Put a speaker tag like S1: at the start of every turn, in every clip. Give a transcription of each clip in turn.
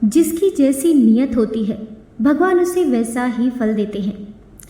S1: जिसकी जैसी नियत होती है भगवान उसे वैसा ही फल देते हैं।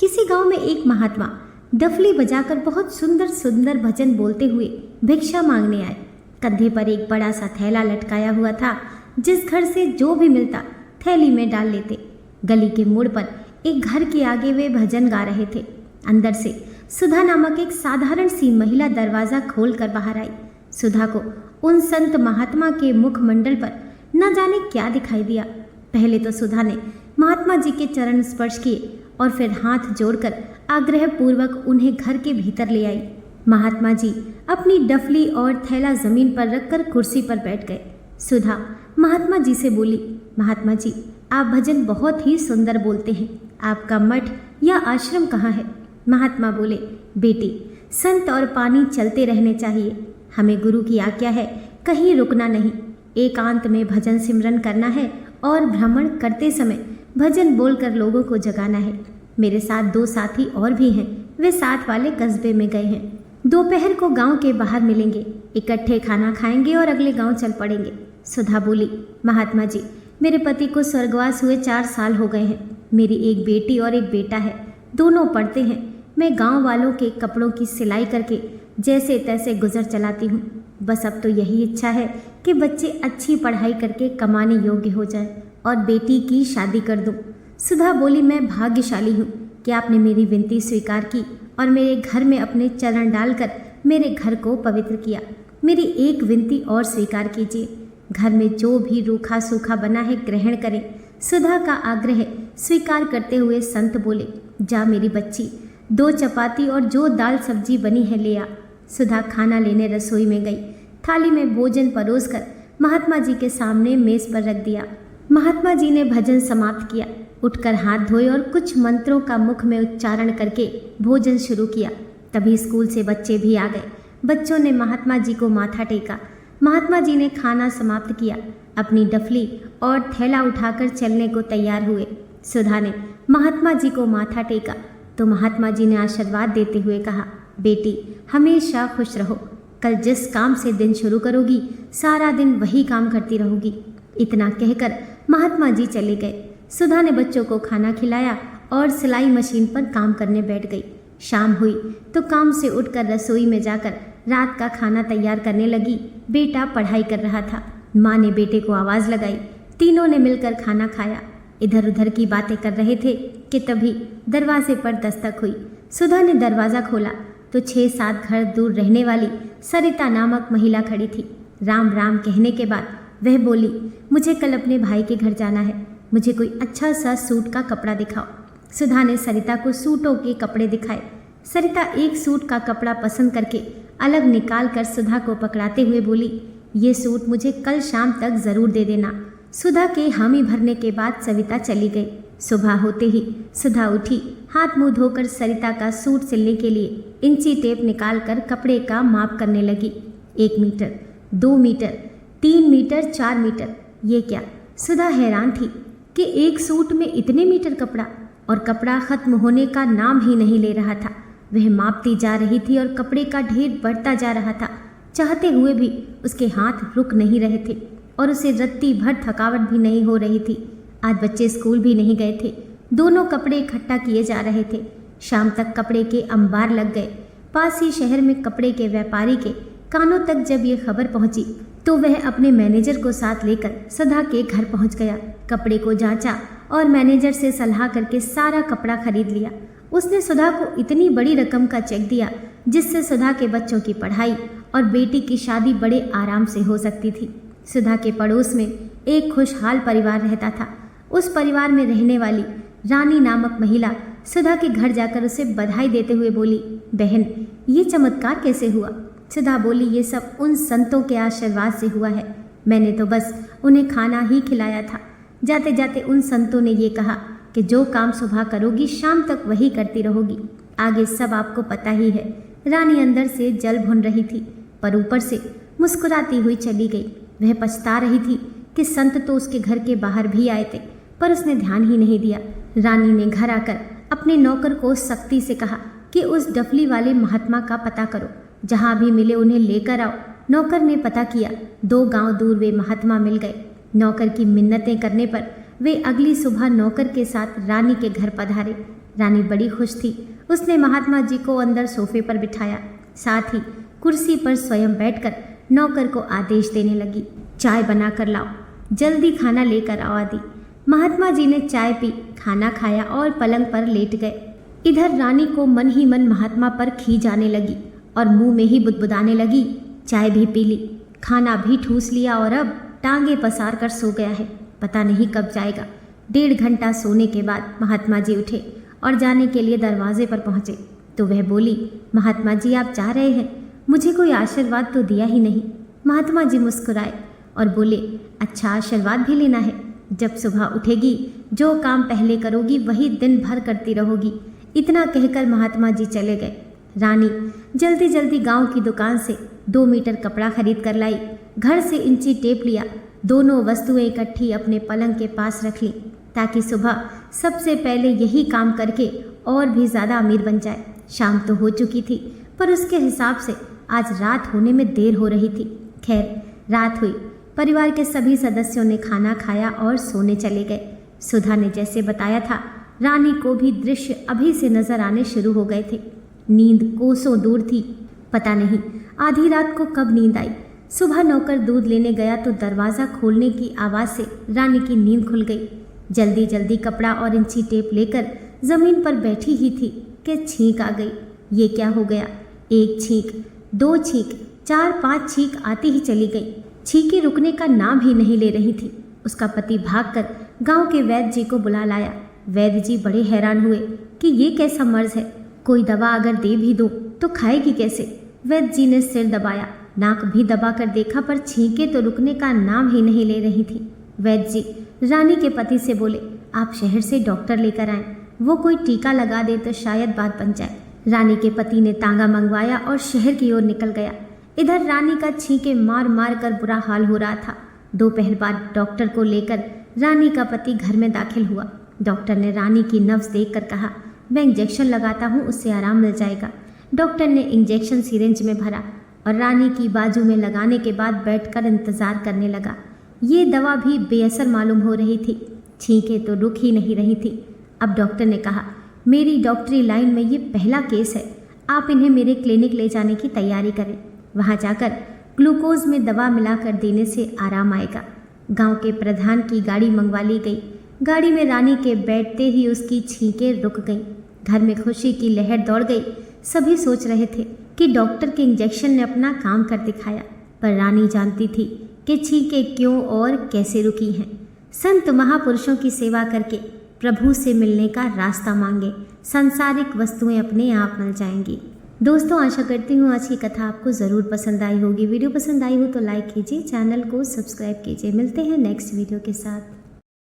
S1: किसी गांव में एक महात्मा डफली बजाकर बहुत सुंदर सुंदर भजन बोलते हुए भिक्षा मांगने आए। कंधे पर एक बड़ा सा थैला लटकाया हुआ था। जिस घर से जो भी मिलता थैली में डाल लेते। गली के मोड़ पर एक घर के आगे वे भजन गा रहे थे। अंदर से सुधा नामक एक साधारण सी महिला दरवाजा खोलकर बाहर आई। सुधा को उन संत महात्मा के मुखमंडल पर न जाने क्या दिखाई दिया। पहले तो सुधा ने महात्मा जी के चरण स्पर्श किए और फिर हाथ जोड़कर आग्रह पूर्वक उन्हें घर के भीतर ले आई। महात्मा जी अपनी डफली और थैला जमीन पर रखकर कुर्सी पर बैठ गए। सुधा महात्मा जी से बोली, महात्मा जी आप भजन बहुत ही सुंदर बोलते हैं, आपका मठ या आश्रम कहाँ है? महात्मा बोले, बेटी संत और पानी चलते रहने चाहिए। हमें गुरु की आज्ञा है कहीं रुकना नहीं, एकांत में भजन सिमरन करना है और भ्रमण करते समय भजन बोलकर लोगों को जगाना है। मेरे साथ 2 साथी और भी हैं, वे साथ वाले कस्बे में गए हैं। दोपहर को गांव के बाहर मिलेंगे, इकट्ठे खाना खाएंगे और अगले गांव चल पड़ेंगे। सुधा बोली, महात्मा जी मेरे पति को स्वर्गवास हुए 4 साल हो गए हैं। मेरी एक बेटी और एक बेटा है, दोनों पढ़ते हैं। मैं गांव वालों के कपड़ों की सिलाई करके जैसे तैसे गुजर चलाती हूँ। बस अब तो यही इच्छा है कि बच्चे अच्छी पढ़ाई करके कमाने योग्य हो जाएं और बेटी की शादी कर दूँ। सुधा बोली, मैं भाग्यशाली हूँ कि आपने मेरी विनती स्वीकार की और मेरे घर में अपने चरण डालकर मेरे घर को पवित्र किया। मेरी एक विनती और स्वीकार कीजिए, घर में जो भी रूखा सूखा बना है ग्रहण करें। सुधा का आग्रह स्वीकार करते हुए संत बोले, जा मेरी बच्ची 2 चपाती और जो दाल सब्जी बनी है ले आ। सुधा खाना लेने रसोई में गई। थाली में भोजन परोसकर महात्मा जी के सामने मेज पर रख दिया। महात्मा जी ने भजन समाप्त किया, उठकर हाथ धोए और कुछ मंत्रों का मुख में उच्चारण करके भोजन शुरू किया। तभी स्कूल से बच्चे भी आ गए। बच्चों ने महात्मा जी को माथा टेका। महात्मा जी ने खाना समाप्त किया, अपनी डफली और थैला उठाकर चलने को तैयार हुए। सुधा ने महात्मा जी को माथा टेका तो महात्मा जी ने आशीर्वाद देते हुए कहा, बेटी हमेशा खुश रहो। कल जिस काम से दिन शुरू करोगी सारा दिन वही काम करती रहोगी। इतना कहकर महात्मा जी चले गए। सुधा ने बच्चों को खाना खिलाया और सिलाई मशीन पर काम करने बैठ गई। शाम हुई तो काम से उठकर रसोई में जाकर रात का खाना तैयार करने लगी। बेटा पढ़ाई कर रहा था। माँ ने बेटे को आवाज़ लगाई। तीनों ने मिलकर खाना खाया। इधर उधर की बातें कर रहे थे कि तभी दरवाजे पर दस्तक हुई। सुधा ने दरवाज़ा खोला तो 6-7 घर दूर रहने वाली सरिता नामक महिला खड़ी थी। राम राम कहने के बाद वह बोली, मुझे कल अपने भाई के घर जाना है, मुझे कोई अच्छा सा सूट का कपड़ा दिखाओ। सुधा ने सरिता को सूटों के कपड़े दिखाए। सरिता एक सूट का कपड़ा पसंद करके अलग निकाल कर सुधा को पकड़ाते हुए बोली, ये सूट मुझे कल शाम तक ज़रूर दे देना। सुधा के हामी भरने के बाद सविता चली गई। सुबह होते ही सुधा उठी, हाथ मुंह धोकर सरिता का सूट सिलने के लिए इंची टेप निकालकर कपड़े का माप करने लगी। 1 मीटर, 2 मीटर, 3 मीटर, 4 मीटर। ये क्या? सुधा हैरान थी कि एक सूट में इतने मीटर कपड़ा, और कपड़ा खत्म होने का नाम ही नहीं ले रहा था। वह मापती जा रही थी और कपड़े का ढेर बढ़ता जा रहा था। चाहते हुए भी उसके हाथ रुक नहीं रहे थे और उसे रत्ती भर थकावट भी नहीं हो रही थी। आज बच्चे स्कूल भी नहीं गए थे। दोनों कपड़े इकट्ठा किए जा रहे थे। शाम तक कपड़े के अंबार लग गए। पास ही शहर में कपड़े के व्यापारी के कानों तक जब ये खबर पहुंची तो वह अपने मैनेजर को साथ लेकर सुधा के घर पहुंच गया। कपड़े को जांचा और मैनेजर से सलाह करके सारा कपड़ा खरीद लिया। उसने सुधा को इतनी बड़ी रकम का चेक दिया जिससे सुधा के बच्चों की पढ़ाई और बेटी की शादी बड़े आराम से हो सकती थी। सुधा के पड़ोस में एक खुशहाल परिवार रहता था। उस परिवार में रहने वाली रानी नामक महिला सुधा के घर जाकर उसे बधाई देते हुए बोली, बहन ये चमत्कार कैसे हुआ? सुधा बोली, ये सब उन संतों के आशीर्वाद से हुआ है। मैंने तो बस उन्हें खाना ही खिलाया था। जाते जाते उन संतों ने ये कहा कि जो काम सुबह करोगी शाम तक वही करती रहोगी। आगे सब आपको पता ही है। रानी अंदर से जल भुन रही थी पर ऊपर से मुस्कुराती हुई चली गई। वह पछता रही थी कि संत तो उसके घर के बाहर भी आए थे पर उसने ध्यान ही नहीं दिया। रानी ने घर आकर अपने नौकर को सख्ती से कहा कि उस डफली वाले महात्मा का पता करो, जहाँ भी मिले उन्हें लेकर आओ। नौकर ने पता किया। 2 गांव दूर वे महात्मा मिल गए। नौकर की मिन्नतें करने पर वे अगली सुबह नौकर के साथ रानी के घर पधारे। रानी बड़ी खुश थी। उसने महात्मा जी को अंदर सोफे पर बिठाया, साथ ही कुर्सी पर स्वयं बैठकर नौकर को आदेश देने लगी, चाय बना कर लाओ, जल्दी खाना लेकर आओ आदि। महात्मा जी ने चाय पी, खाना खाया और पलंग पर लेट गए। इधर रानी को मन ही मन महात्मा पर खींच आने लगी और मुंह में ही बुदबुदाने लगी, चाय भी पी ली, खाना भी ठूस लिया और अब टांगे पसार कर सो गया है, पता नहीं कब जाएगा। 1.5 घंटा सोने के बाद महात्मा जी उठे और जाने के लिए दरवाजे पर पहुंचे तो वह बोली, महात्मा जी आप जा रहे हैं, मुझे कोई आशीर्वाद तो दिया ही नहीं। महात्मा जी मुस्कुराए और बोले, अच्छा आशीर्वाद भी लेना है? जब सुबह उठेगी जो काम पहले करोगी वही दिन भर करती रहोगी। इतना कहकर महात्मा जी चले गए। रानी जल्दी जल्दी गांव की दुकान से 2 मीटर कपड़ा खरीद कर लाई, घर से इंची टेप लिया, दोनों वस्तुएं इकट्ठी अपने पलंग के पास रख ली ताकि सुबह सबसे पहले यही काम करके और भी ज़्यादा अमीर बन जाए। शाम तो हो चुकी थी पर उसके हिसाब से आज रात होने में देर हो रही थी। खैर रात हुई, परिवार के सभी सदस्यों ने खाना खाया और सोने चले गए। सुधा ने जैसे बताया था, रानी को भी दृश्य अभी से नजर आने शुरू हो गए थे। नींद कोसों दूर थी, पता नहीं आधी रात को कब नींद आई। सुबह नौकर दूध लेने गया तो दरवाज़ा खोलने की आवाज़ से रानी की नींद खुल गई। जल्दी जल्दी कपड़ा और इंची टेप लेकर ज़मीन पर बैठी ही थी कि छींक आ गई। ये क्या हो गया? 1 छींक, 2 छींक, 4-5 छींक आती ही चली गई। छींकें रुकने का नाम ही नहीं ले रही थी। उसका पति भागकर गांव के वैद्य जी को बुला लाया। वैद्य जी बड़े हैरान हुए कि ये कैसा मर्ज है, कोई दवा अगर दे भी दूं तो खाएगी कैसे। वैद्य जी ने सिर दबाया, नाक भी दबा कर देखा पर छींकें तो रुकने का नाम ही नहीं ले रही थी। वैद्य जी रानी के पति से बोले, आप शहर से डॉक्टर लेकर आएं, वो कोई टीका लगा दे तो शायद बात बन जाए। रानी के पति ने तांगा मंगवाया और शहर की ओर निकल गया। इधर रानी का छींके मार मार कर बुरा हाल हो रहा था। दोपहर बाद डॉक्टर को लेकर रानी का पति घर में दाखिल हुआ। डॉक्टर ने रानी की नब्ज देखकर कहा, मैं इंजेक्शन लगाता हूँ, उससे आराम मिल जाएगा। डॉक्टर ने इंजेक्शन सिरिंज में भरा और रानी की बाजू में लगाने के बाद बैठकर इंतज़ार करने लगा। ये दवा भी बेअसर मालूम हो रही थी, छींकें तो रुक ही नहीं रही थी। अब डॉक्टर ने कहा, मेरी डॉक्टरी लाइन में ये पहला केस है, आप इन्हें मेरे क्लिनिक ले जाने की तैयारी करें। वहाँ जाकर ग्लूकोज में दवा मिलाकर देने से आराम आएगा। गांव के प्रधान की गाड़ी मंगवा ली गई। गाड़ी में रानी के बैठते ही उसकी छींकें रुक गईं। घर में खुशी की लहर दौड़ गई। सभी सोच रहे थे कि डॉक्टर के इंजेक्शन ने अपना काम कर दिखाया, पर रानी जानती थी कि छींकें क्यों और कैसे रुकी हैं। संत महापुरुषों की सेवा करके प्रभु से मिलने का रास्ता मांगे, सांसारिक वस्तुएं अपने आप मिल जाएंगी। दोस्तों, आशा करती हूँ आज की कथा आपको ज़रूर पसंद आई होगी। वीडियो पसंद आई हो तो लाइक कीजिए, चैनल को सब्सक्राइब कीजिए। मिलते हैं नेक्स्ट वीडियो के साथ।